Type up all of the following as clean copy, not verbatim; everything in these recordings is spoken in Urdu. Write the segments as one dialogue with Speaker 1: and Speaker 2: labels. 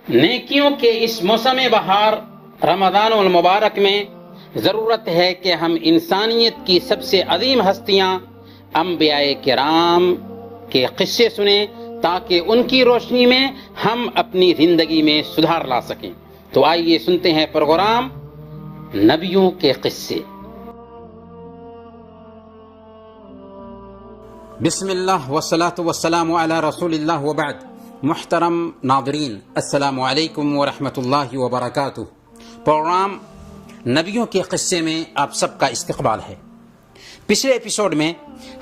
Speaker 1: نیکیوں کے اس موسم بہار رمضان المبارک میں ضرورت ہے کہ ہم انسانیت کی سب سے عظیم ہستیاں انبیاء کرام کے قصے سنیں تاکہ ان کی روشنی میں ہم اپنی زندگی میں سدھار لا سکیں۔ تو آئیے سنتے ہیں پروگرام نبیوں کے قصے۔ بسم اللہ والصلاة والسلام علی رسول اللہ وبعد۔ محترم ناظرین، السلام علیکم ورحمۃ اللہ وبرکاتہ۔ پروگرام نبیوں کے قصے میں آپ سب کا استقبال ہے۔ پچھلے ایپیسوڈ میں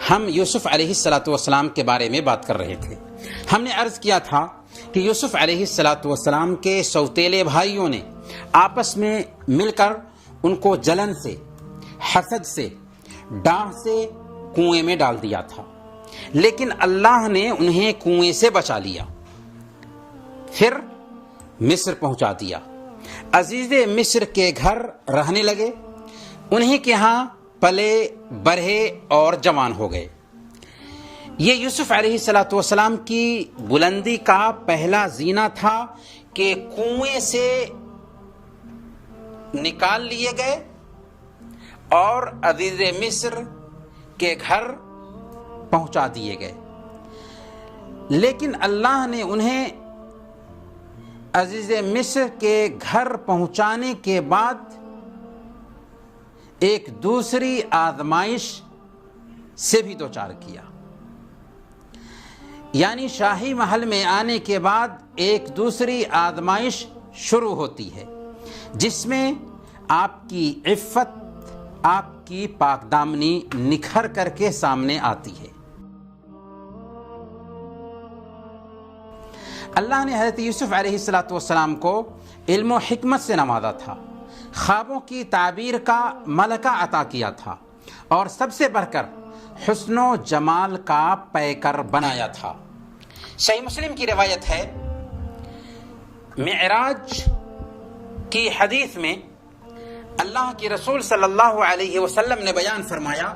Speaker 1: ہم یوسف علیہ السلام کے بارے میں بات کر رہے تھے۔ ہم نے عرض کیا تھا کہ یوسف علیہ السلام کے سوتیلے بھائیوں نے آپس میں مل کر ان کو جلن سے، حسد سے، ڈاہ سے کنویں میں ڈال دیا تھا، لیکن اللہ نے انہیں کنویں سے بچا لیا، پھر مصر پہنچا دیا۔ عزیز مصر کے گھر رہنے لگے، انہیں کے ہاں پلے بڑھے اور جوان ہو گئے۔ یہ یوسف علیہ السلام کی بلندی کا پہلا زینہ تھا کہ کنویں سے نکال لیے گئے اور عزیز مصر کے گھر پہنچا دیے گئے، لیکن اللہ نے انہیں عزیز مصر کے گھر پہنچانے کے بعد ایک دوسری آزمائش سے بھی دوچار کیا۔ یعنی شاہی محل میں آنے کے بعد ایک دوسری آزمائش شروع ہوتی ہے، جس میں آپ کی عفت، آپ کی پاک دامنی نکھر کر کے سامنے آتی ہے۔ اللہ نے حضرت یوسف علیہ السلام کو علم و حکمت سے نوازا تھا، خوابوں کی تعبیر کا ملکہ عطا کیا تھا، اور سب سے بڑھ کر حسن و جمال کا پیکر بنایا تھا۔ صحیح مسلم کی روایت ہے، معراج کی حدیث میں اللہ کے رسول صلی اللہ علیہ وسلم نے بیان فرمایا،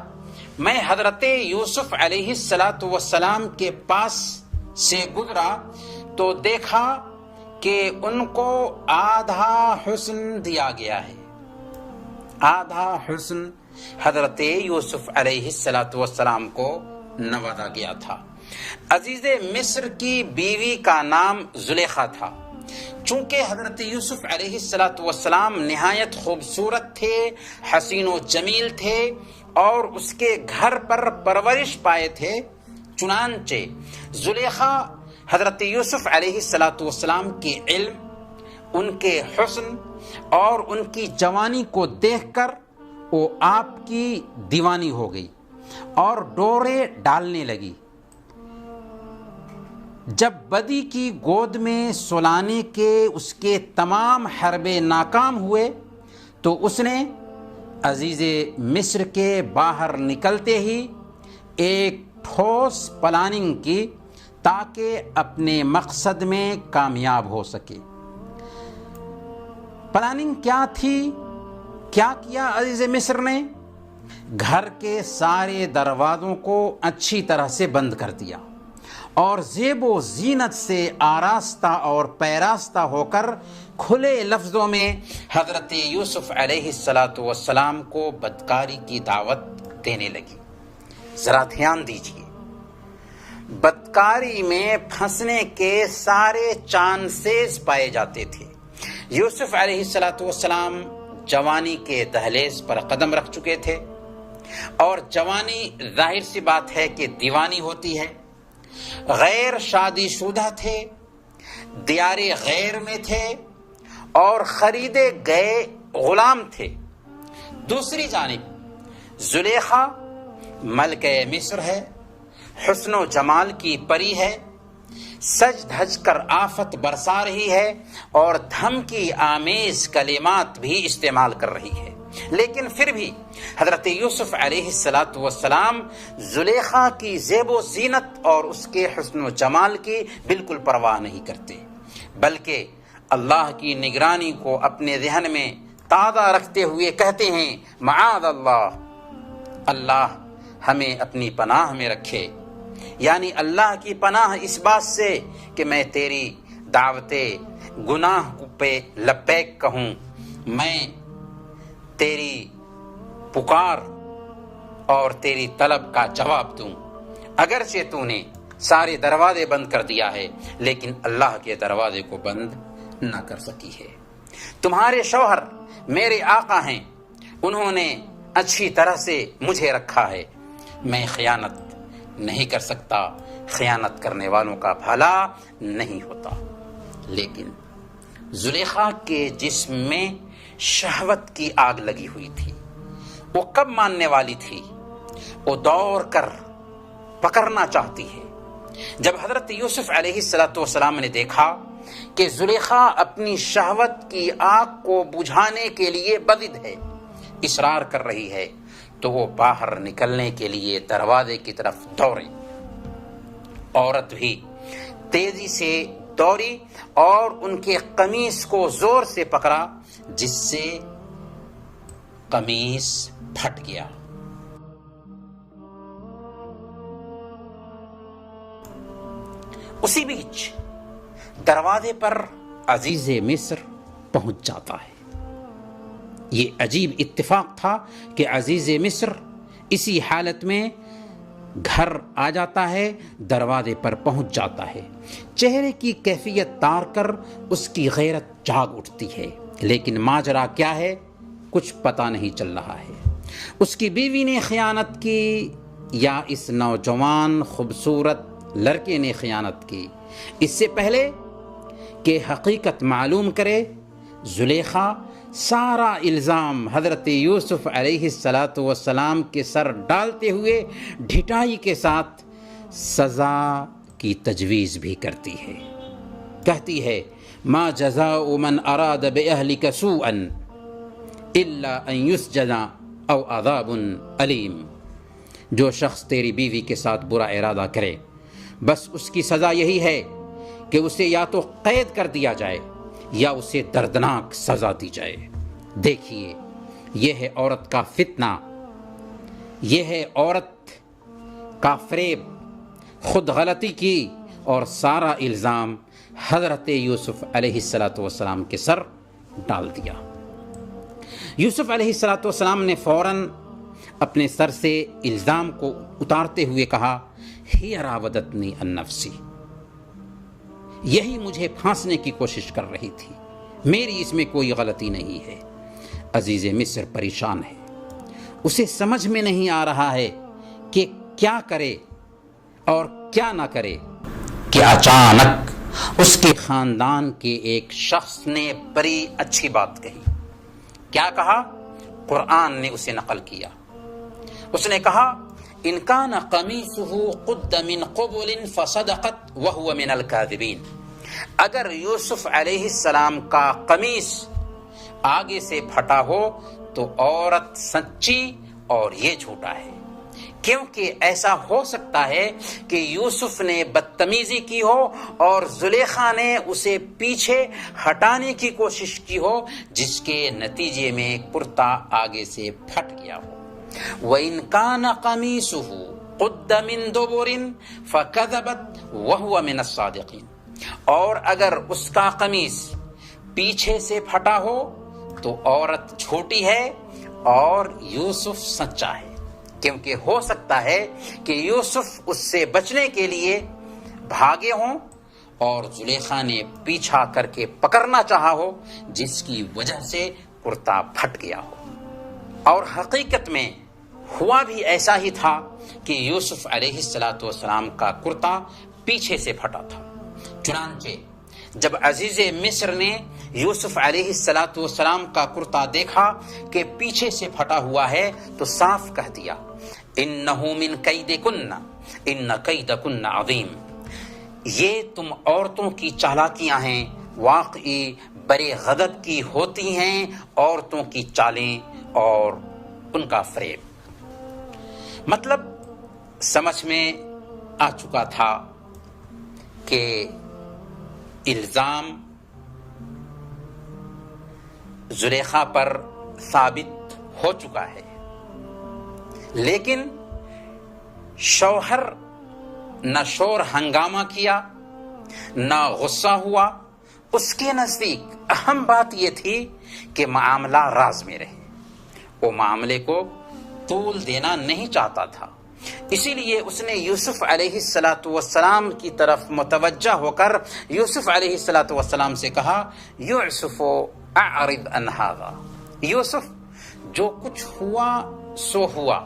Speaker 1: میں حضرت یوسف علیہ السلام کے پاس سے گزرا تو دیکھا کہ ان کو آدھا حسن دیا گیا ہے۔ آدھا حسن حضرت یوسف علیہ السلام کو نوازا گیا تھا۔ عزیز مصر کی بیوی کا نام زلیخا تھا۔ چونکہ حضرت یوسف علیہ السلام نہایت خوبصورت تھے، حسین و جمیل تھے اور اس کے گھر پر پرورش پائے تھے، چنانچہ زلیخا حضرت یوسف علیہ السلام کے علم، ان کے حسن اور ان کی جوانی کو دیکھ کر وہ آپ کی دیوانی ہو گئی اور ڈورے ڈالنے لگی۔ جب بدی کی گود میں سلانے کے اس کے تمام حربے ناکام ہوئے تو اس نے عزیز مصر کے باہر نکلتے ہی ایک ٹھوس پلاننگ کی تاکہ اپنے مقصد میں کامیاب ہو سکے۔ پلاننگ کیا تھی؟ کیا کیا عزیز مصر نے؟ گھر کے سارے دروازوں کو اچھی طرح سے بند کر دیا اور زیب و زینت سے آراستہ اور پیراستہ ہو کر کھلے لفظوں میں حضرت یوسف علیہ السلام کو بدکاری کی دعوت دینے لگی۔ ذرا دھیان دیجیے، بدکاری میں پھنسنے کے سارے چانسز پائے جاتے تھے۔ یوسف علیہ السلام جوانی کے دہلیز پر قدم رکھ چکے تھے، اور جوانی ظاہر سی بات ہے کہ دیوانی ہوتی ہے۔ غیر شادی شدہ تھے، دیار غیر میں تھے اور خریدے گئے غلام تھے۔ دوسری جانب زلیخا ملکہ مصر ہے، حسن و جمال کی پری ہے، سج دھج کر آفت برسا رہی ہے اور دھمکی آمیز کلمات بھی استعمال کر رہی ہے، لیکن پھر بھی حضرت یوسف علیہ السلام زلیخا کی زیب و زینت اور اس کے حسن و جمال کی بالکل پرواہ نہیں کرتے، بلکہ اللہ کی نگرانی کو اپنے ذہن میں تازہ رکھتے ہوئے کہتے ہیں، معاذ اللہ، اللہ ہمیں اپنی پناہ میں رکھے۔ یعنی اللہ کی پناہ اس بات سے کہ میں تیری دعوت گناہ پہ لبیک کہوں، میں تیری پکار اور تیری طلب کا جواب دوں، اگرچہ تو نے سارے دروازے بند کر دیا ہے لیکن اللہ کے دروازے کو بند نہ کر سکی ہے۔ تمہارے شوہر میرے آقا ہیں، انہوں نے اچھی طرح سے مجھے رکھا ہے، میں خیانت نہیں کر سکتا، خیانت کرنے والوں کا بھلا نہیں ہوتا۔ لیکن زلیخا کے جسم میں شہوت کی آگ لگی ہوئی تھی، وہ کب ماننے والی تھی؟ وہ دوڑ کر پکڑنا چاہتی ہے۔ جب حضرت یوسف علیہ السلام نے دیکھا کہ زلیخا اپنی شہوت کی آگ کو بجھانے کے لیے بضد ہے، اصرار کر رہی ہے، تو وہ باہر نکلنے کے لیے دروازے کی طرف دوڑے۔ عورت بھی تیزی سے دوڑی اور ان کے قمیص کو زور سے پکڑا، جس سے قمیص پھٹ گیا۔ اسی بیچ دروازے پر عزیز مصر پہنچ جاتا ہے۔ یہ عجیب اتفاق تھا کہ عزیز مصر اسی حالت میں گھر آ جاتا ہے، دروازے پر پہنچ جاتا ہے۔ چہرے کی کیفیت تار کر اس کی غیرت جاگ اٹھتی ہے، لیکن ماجرا کیا ہے کچھ پتہ نہیں چل رہا ہے۔ اس کی بیوی نے خیانت کی یا اس نوجوان خوبصورت لڑکے نے خیانت کی؟ اس سے پہلے کہ حقیقت معلوم کرے، زلیخا سارا الزام حضرت یوسف علیہ السلام کے سر ڈالتے ہوئے ڈھٹائی کے ساتھ سزا کی تجویز بھی کرتی ہے۔ کہتی ہے ما جزاء من اراد باہلک سوءا الا ان یسجن او عذاب علیم، جو شخص تیری بیوی کے ساتھ برا ارادہ کرے بس اس کی سزا یہی ہے کہ اسے یا تو قید کر دیا جائے یا اسے دردناک سزا دی جائے۔ دیکھیے، یہ ہے عورت کا فتنہ، یہ ہے عورت کا فریب، خود غلطی کی اور سارا الزام حضرت یوسف علیہ السلام کے سر ڈال دیا۔ یوسف علیہ السلام نے فوراً اپنے سر سے الزام کو اتارتے ہوئے کہا ہی راودتنی عن نفسی، یہی مجھے پھانسنے کی کوشش کر رہی تھی، میری اس میں کوئی غلطی نہیں ہے۔ عزیز مصر پریشان ہے، اسے سمجھ میں نہیں آ رہا ہے کہ کیا کرے اور کیا نہ کرے کہ اچانک اس کے خاندان کے ایک شخص نے بڑی اچھی بات کہی۔ کیا کہا؟ قرآن نے اسے نقل کیا۔ اس نے کہا ان کان قمیصہ قد من قبل فصدقت وہو من الکاذبین، اگر یوسف علیہ السلام کا قمیص آگے سے پھٹا ہو تو عورت سچی اور یہ جھوٹا ہے، کیونکہ ایسا ہو سکتا ہے کہ یوسف نے بدتمیزی کی ہو اور زلیخا نے اسے پیچھے ہٹانے کی کوشش کی ہو، جس کے نتیجے میں کرتا آگے سے پھٹ گیا ہو۔ وَإِن كَانَ قَمِيصُهُ قُدَّ مِن دُبُرٍ فَكَذَبَتْ وَهُوَ مِنَ الصَّادِقِينَ، اور اگر اس کا قمیص پیچھے سے پھٹا ہو تو عورت جھوٹی ہے اور یوسف سچا ہے، کیونکہ ہو سکتا ہے کہ یوسف اس سے بچنے کے لیے بھاگے ہوں اور زلیخا نے پیچھا کر کے پکڑنا چاہا ہو، جس کی وجہ سے کرتا پھٹ گیا ہو۔ اور حقیقت میں ہوا بھی ایسا ہی تھا کہ یوسف علیہ السلام کا کرتا پیچھے سے پھٹا تھا۔ چنانچہ جب عزیز مصر نے یوسف علیہ السلام کا کرتا دیکھا کہ پیچھے سے پھٹا ہوا ہے تو صاف کہہ دیا انہ من کیدکن ان کیدکن عظیم، یہ تم عورتوں کی چالاکیاں ہیں، واقعی بڑے غضب کی ہوتی ہیں عورتوں کی چالیں اور ان کا فریب۔ مطلب سمجھ میں آ چکا تھا کہ الزام زلیخا پر ثابت ہو چکا ہے، لیکن شوہر نہ شور ہنگامہ کیا، نہ غصہ ہوا، اس کے نزدیک اہم بات یہ تھی کہ معاملہ راز میں رہے، وہ معاملے کو طول دینا نہیں چاہتا تھا، اسی لیے اس نے یوسف علیہ السلام کی طرف متوجہ ہو کر یوسف علیہ السلام سے کہا، یوسف اعرض عن ھذا، یوسف جو کچھ ہوا سو ہوا،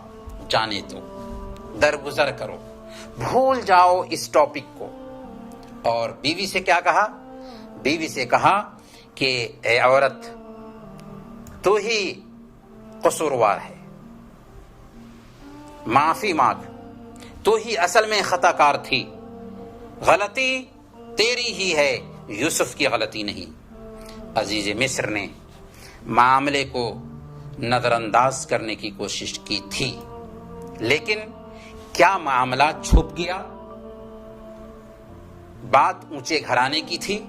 Speaker 1: جانے دو، درگزر کرو، بھول جاؤ اس ٹاپک کو۔ اور بیوی سے کیا کہا؟ بیوی سے کہا کہ اے عورت، تو ہی قصوروار ہے، معافی مانگ، تو ہی اصل میں خطا کار تھی، غلطی تیری ہی ہے، یوسف کی غلطی نہیں۔ عزیز مصر نے معاملے کو نظر انداز کرنے کی کوشش کی تھی، لیکن کیا معاملہ چھپ گیا؟ بات اونچے گھرانے کی تھی،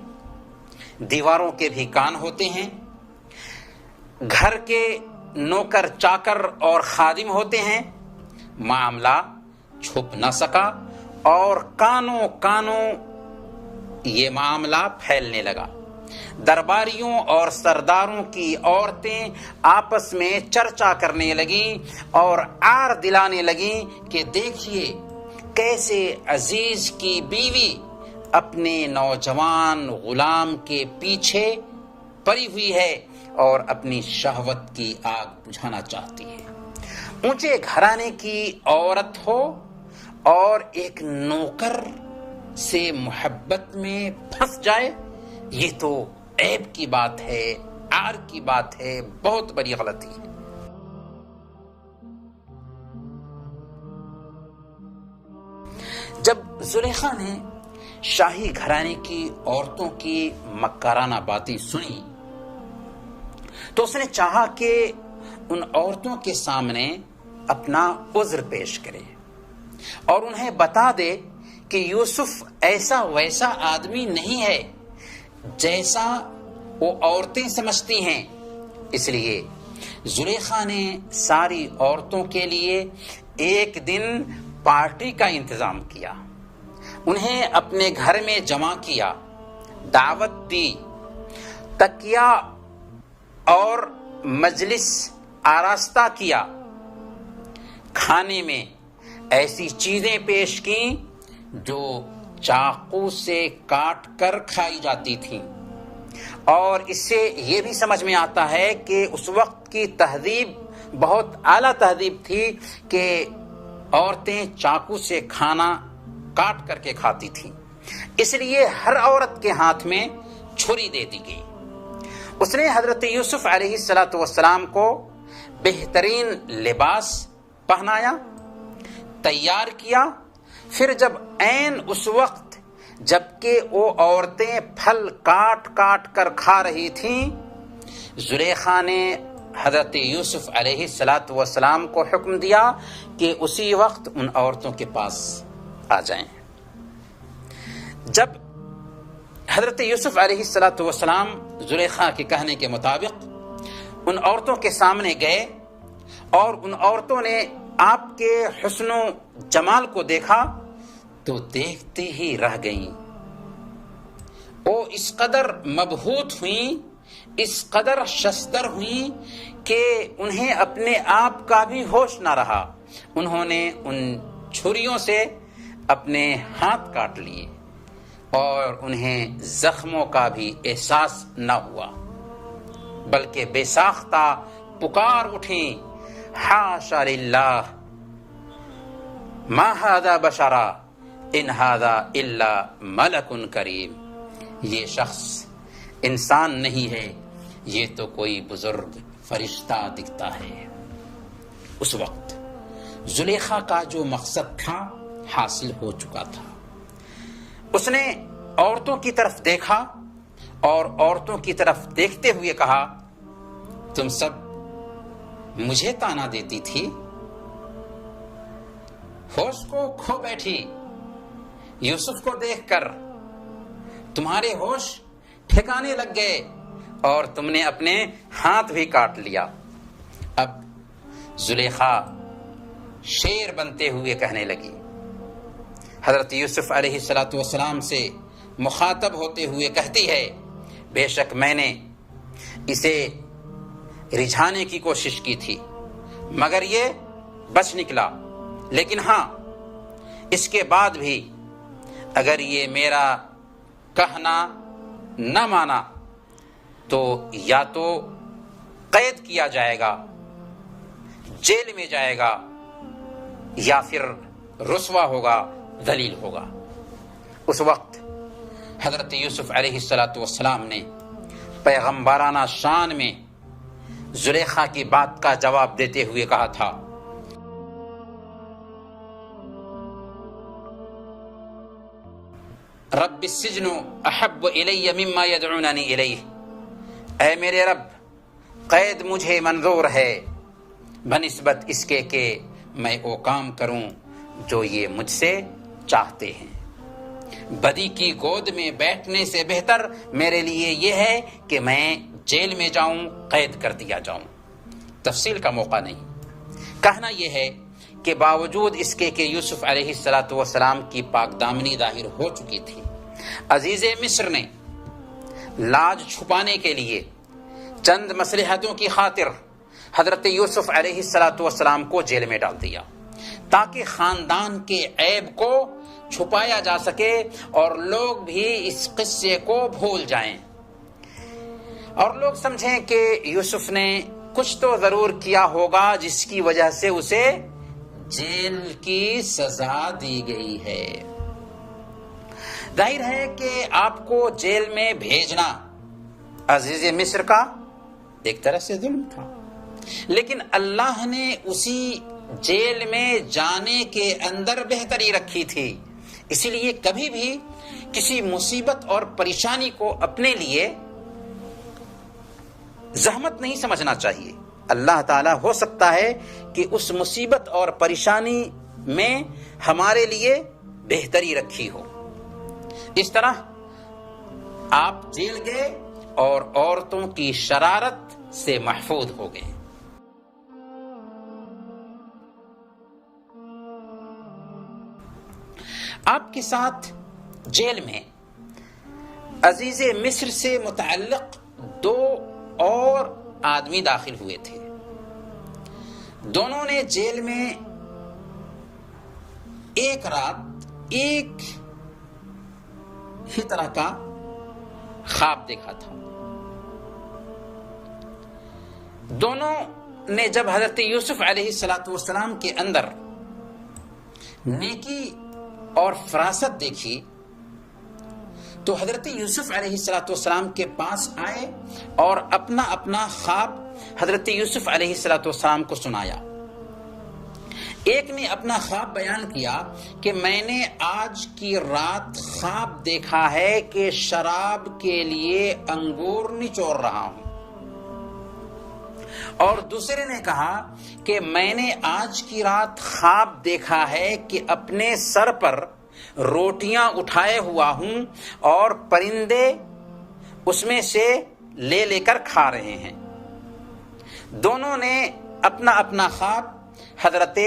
Speaker 1: دیواروں کے بھی کان ہوتے ہیں، گھر کے نوکر چاکر اور خادم ہوتے ہیں، معاملہ چھپ نہ سکا اور کانوں یہ معاملہ پھیلنے لگا۔ درباریوں اور سرداروں کی عورتیں آپس میں چرچا کرنے لگیں اور عار دلانے لگیں کہ دیکھیے کیسے عزیز کی بیوی اپنے نوجوان غلام کے پیچھے پڑی ہوئی ہے اور اپنی شہوت کی آگ بجھانا چاہتی ہے۔ اونچے گھرانے کی عورت ہو اور ایک نوکر سے محبت میں پھنس جائے، یہ تو عیب کی بات ہے، عار کی بات ہے، بہت بڑی غلطی ہے۔ جب زلیخا نے شاہی گھرانے کی عورتوں کی مکارانہ باتیں سنی تو اس نے چاہا کہ ان عورتوں کے سامنے اپنا عذر پیش کرے اور انہیں بتا دے کہ یوسف ایسا ویسا آدمی نہیں ہے جیسا وہ عورتیں سمجھتی ہیں۔ اس لیے زلیخا نے ساری عورتوں کے لیے ایک دن پارٹی کا انتظام کیا، انہیں اپنے گھر میں جمع کیا، دعوت دی، تکیا اور مجلس آراستہ کیا، کھانے میں ایسی چیزیں پیش کیں جو چاقو سے کاٹ کر کھائی جاتی تھیں، اور اس سے یہ بھی سمجھ میں آتا ہے کہ اس وقت کی تہذیب بہت اعلیٰ تہذیب تھی کہ عورتیں چاقو سے کھانا کاٹ کر کے کھاتی تھیں، اس لیے ہر عورت کے ہاتھ میں چھری دے دی گئی۔ اس نے حضرت یوسف علیہ السلام کو بہترین لباس پہنایا، تیار کیا، پھر جب عین اس وقت جبکہ وہ عورتیں پھل کاٹ کاٹ کر کھا رہی تھیں، زلیخا نے حضرت یوسف علیہ السلام کو حکم دیا کہ اسی وقت ان عورتوں کے پاس آ جائیں۔ جب حضرت یوسف علیہ السلام زلیخا کے کہنے کے مطابق ان عورتوں کے سامنے گئے اور ان عورتوں نے آپ کے حسن و جمال کو دیکھا تو دیکھتے ہی رہ گئیں۔ وہ اس قدر مبہوت ہوئیں، اس قدر ششدر ہوئیں کہ انہیں اپنے آپ کا بھی ہوش نہ رہا۔ انہوں نے ان چھریوں سے اپنے ہاتھ کاٹ لیے اور انہیں زخموں کا بھی احساس نہ ہوا، بلکہ بے ساختہ پکار اٹھیں، حاشا للہ ما ھذا بشرا ان ھذا الا ملک کریم، یہ شخص انسان نہیں ہے، یہ تو کوئی بزرگ فرشتہ دکھتا ہے۔ اس وقت زلیخا کا جو مقصد تھا حاصل ہو چکا تھا۔ اس نے عورتوں کی طرف دیکھا اور عورتوں کی طرف دیکھتے ہوئے کہا، تم سب مجھے تانا دیتی تھی، ہوش کو کھو بیٹھی، یوسف کو دیکھ کر تمہارے ہوش ٹھکانے لگ گئے اور تم نے اپنے ہاتھ بھی کاٹ لیا۔ اب زلیخا شیر بنتے ہوئے کہنے لگی، حضرت یوسف علیہ السلام سے مخاطب ہوتے ہوئے کہتی ہے بے شک میں نے اسے رجھانے کی کوشش کی تھی مگر یہ بچ نکلا، لیکن ہاں اس کے بعد بھی اگر یہ میرا کہنا نہ مانا تو یا تو قید کیا جائے گا، جیل میں جائے گا، یا پھر رسوا ہوگا، ذلیل ہوگا۔ اس وقت حضرت یوسف علیہ السلام نے پیغمبرانہ شان میں زلیخا کی بات کا جواب دیتے ہوئے کہا تھا، رب السجن احب الی مما یدعوننی الیہ، اے میرے رب قید مجھے منظور ہے بنسبت اس کے کہ میں وہ کام کروں جو یہ مجھ سے چاہتے ہیں۔ بدی کی گود میں بیٹھنے سے بہتر میرے لیے یہ ہے کہ میں جیل میں جاؤں، قید کر دیا جاؤں۔ تفصیل کا موقع نہیں، کہنا یہ ہے کہ باوجود اس کے کہ یوسف علیہ السلام کی پاک دامنی ظاہر ہو چکی تھی، عزیز مصر نے لاج چھپانے کے لیے چند مصلحتوں کی خاطر حضرت یوسف علیہ السلام کو جیل میں ڈال دیا تاکہ خاندان کے عیب کو چھپایا جا سکے اور لوگ بھی اس قصے کو بھول جائیں اور لوگ سمجھیں کہ یوسف نے کچھ تو ضرور کیا ہوگا جس کی وجہ سے اسے جیل کی سزا دی گئی ہے۔ ظاہر ہے کہ آپ کو جیل میں بھیجنا عزیز مصر کا ایک طرح سے ظلم تھا، لیکن اللہ نے اسی جیل میں جانے کے اندر بہتری رکھی تھی۔ اسی لیے کبھی بھی کسی مصیبت اور پریشانی کو اپنے لیے زحمت نہیں سمجھنا چاہیے۔ اللہ تعالیٰ ہو سکتا ہے کہ اس مصیبت اور پریشانی میں ہمارے لیے بہتری رکھی ہو۔ اس طرح آپ جیل گئے اور عورتوں کی شرارت سے محفوظ ہو گئے۔ آپ کے ساتھ جیل میں عزیز مصر سے متعلق 2 اور آدمی داخل ہوئے تھے۔ دونوں نے جیل میں ایک رات ایک ہی طرح کا خواب دیکھا تھا۔ دونوں نے جب حضرت یوسف علیہ السلام کے اندر نیکی اور فراست دیکھی تو حضرت یوسف علیہ السلام کے پاس آئے اور اپنا اپنا خواب حضرت یوسف علیہ السلام کو سنایا۔ ایک نے اپنا خواب بیان کیا کہ میں نے آج کی رات خواب دیکھا ہے کہ شراب کے لیے انگور نچوڑ رہا ہوں، اور دوسرے نے کہا کہ میں نے آج کی رات خواب دیکھا ہے کہ اپنے سر پر روٹیاں اٹھائے ہوا ہوں اور پرندے اس میں سے لے لے کر کھا رہے ہیں۔ دونوں نے اپنا اپنا خواب حضرت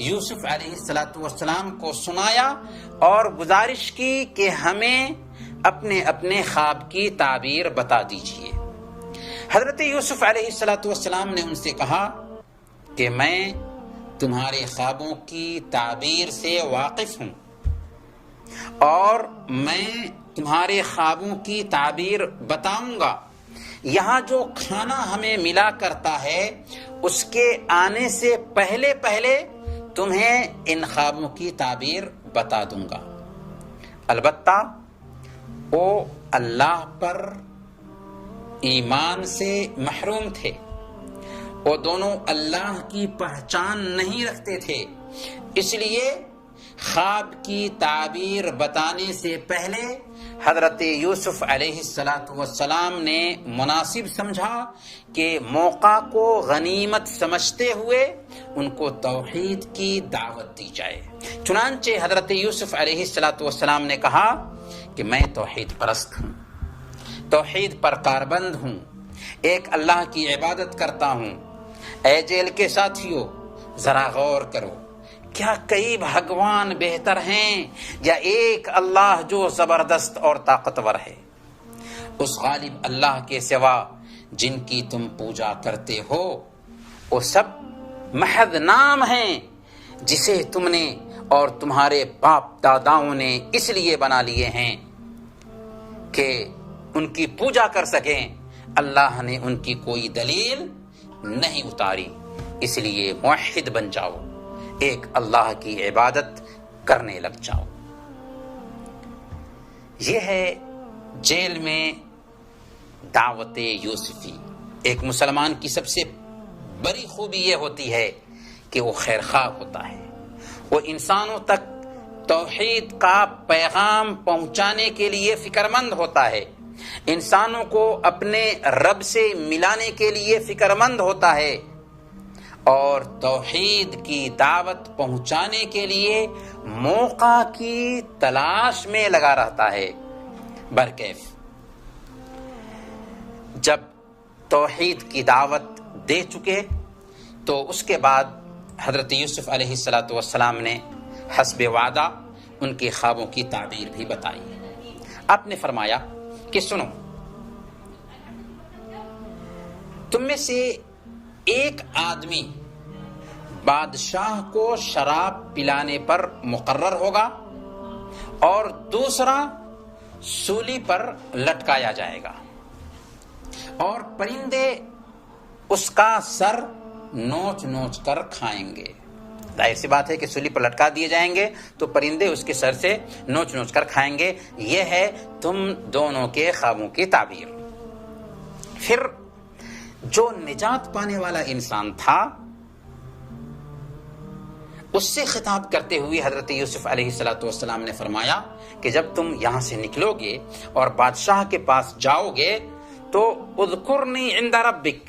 Speaker 1: یوسف علیہ السلام کو سنایا اور گزارش کی کہ ہمیں اپنے اپنے خواب کی تعبیر بتا دیجیے۔ حضرت یوسف علیہ السلام نے ان سے کہا کہ میں تمہارے خوابوں کی تعبیر سے واقف ہوں اور میں تمہارے خوابوں کی تعبیر بتاؤں گا۔ یہاں جو کھانا ہمیں ملا کرتا ہے اس کے آنے سے پہلے پہلے تمہیں ان خوابوں کی تعبیر بتا دوں گا۔ البتہ وہ اللہ پر ایمان سے محروم تھے، وہ دونوں اللہ کی پہچان نہیں رکھتے تھے، اس لیے خواب کی تعبیر بتانے سے پہلے حضرت یوسف علیہ السلام نے مناسب سمجھا کہ موقع کو غنیمت سمجھتے ہوئے ان کو توحید کی دعوت دی جائے۔ چنانچہ حضرت یوسف علیہ السلام نے کہا کہ میں توحید پرست ہوں، توحید پر کاربند ہوں، ایک اللہ کی عبادت کرتا ہوں۔ اے جیل کے ساتھیوں، ذرا غور کرو، کیا کئی بھگوان بہتر ہیں یا ایک اللہ جو زبردست اور طاقتور ہے؟ اس غالب اللہ کے سوا جن کی تم پوجا کرتے ہو وہ سب محض نام ہیں جسے تم نے اور تمہارے باپ داداؤں نے اس لیے بنا لیے ہیں کہ ان کی پوجا کر سکیں. اللہ نے ان کی کوئی دلیل نہیں اتاری. اس لیے موحد بن جاؤ، ایک اللہ کی عبادت کرنے لگ جاؤ. یہ ہے جیل میں دعوت یوسفی. ایک مسلمان کی سب سے بڑی خوبی یہ ہوتی ہے کہ وہ خیر خواہ ہوتا ہے. وہ انسانوں تک توحید کا پیغام پہنچانے کے لیے فکر مند ہوتا ہے، انسانوں کو اپنے رب سے ملانے کے لیے فکر مند ہوتا ہے، اور توحید کی دعوت پہنچانے کے لیے موقع کی تلاش میں لگا رہتا ہے. برکیف جب توحید کی دعوت دے چکے تو اس کے بعد حضرت یوسف علیہ السلام نے حسب وعدہ ان کے خوابوں کی تعبیر بھی بتائی. آپ نے فرمایا کہ سنو، تم میں سے ایک آدمی بادشاہ کو شراب پلانے پر مقرر ہوگا اور دوسرا سولی پر لٹکایا جائے گا، اور پرندے اس کا سر نوچ نوچ کر کھائیں گے. ظاہر سی بات ہے کہ سولی پر لٹکا دیے جائیں گے تو پرندے اس کے سر سے نوچ نوچ کر کھائیں گے. یہ ہے تم دونوں کے خوابوں کی تعبیر. پھر جو نجات پانے والا انسان تھا اس سے خطاب کرتے ہوئے حضرت یوسف علیہ السلام نے فرمایا کہ جب تم یہاں سے نکلو گے اور بادشاہ کے پاس جاؤ گے تو اذکرنی عند ربک،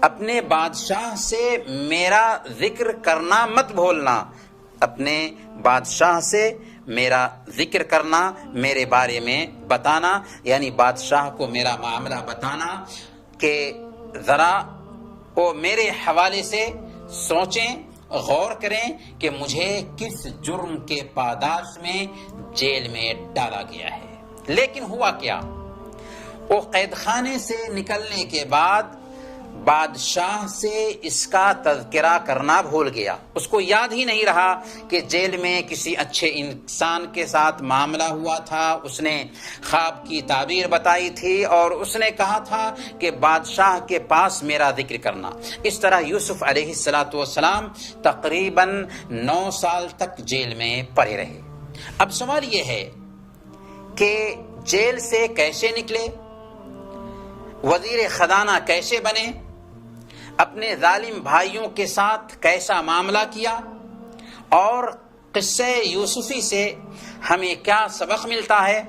Speaker 1: اپنے بادشاہ سے میرا ذکر کرنا مت بھولنا. اپنے بادشاہ سے میرا ذکر کرنا، میرے بارے میں بتانا، یعنی بادشاہ کو میرا معاملہ بتانا کہ ذرا وہ میرے حوالے سے سوچیں، غور کریں کہ مجھے کس جرم کے پاداش میں جیل میں ڈالا گیا ہے. لیکن ہوا کیا؟ وہ قید خانے سے نکلنے کے بعد بادشاہ سے اس کا تذکرہ کرنا بھول گیا. اس کو یاد ہی نہیں رہا کہ جیل میں کسی اچھے انسان کے ساتھ معاملہ ہوا تھا، اس نے خواب کی تعبیر بتائی تھی اور اس نے کہا تھا کہ بادشاہ کے پاس میرا ذکر کرنا. اس طرح یوسف علیہ السلام تقریباً 9 سال تک جیل میں پڑے رہے. اب سوال یہ ہے کہ جیل سے کیسے نکلے، وزیر خزانہ کیسے بنے، اپنے ظالم بھائیوں کے ساتھ کیسا معاملہ کیا، اور قصہ یوسفی سے ہمیں کیا سبق ملتا ہے.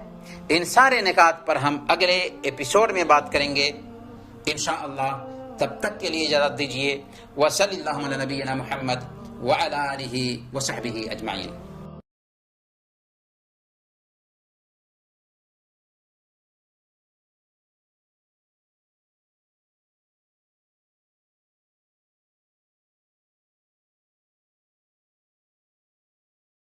Speaker 1: ان سارے نکات پر ہم اگلے ایپیسوڈ میں بات کریں گے انشاءاللہ. تب تک کے لیے اجازت دیجیے. وصلی اللہ علی نبینا محمد وعلی آلہ وصحبہ اجمعین.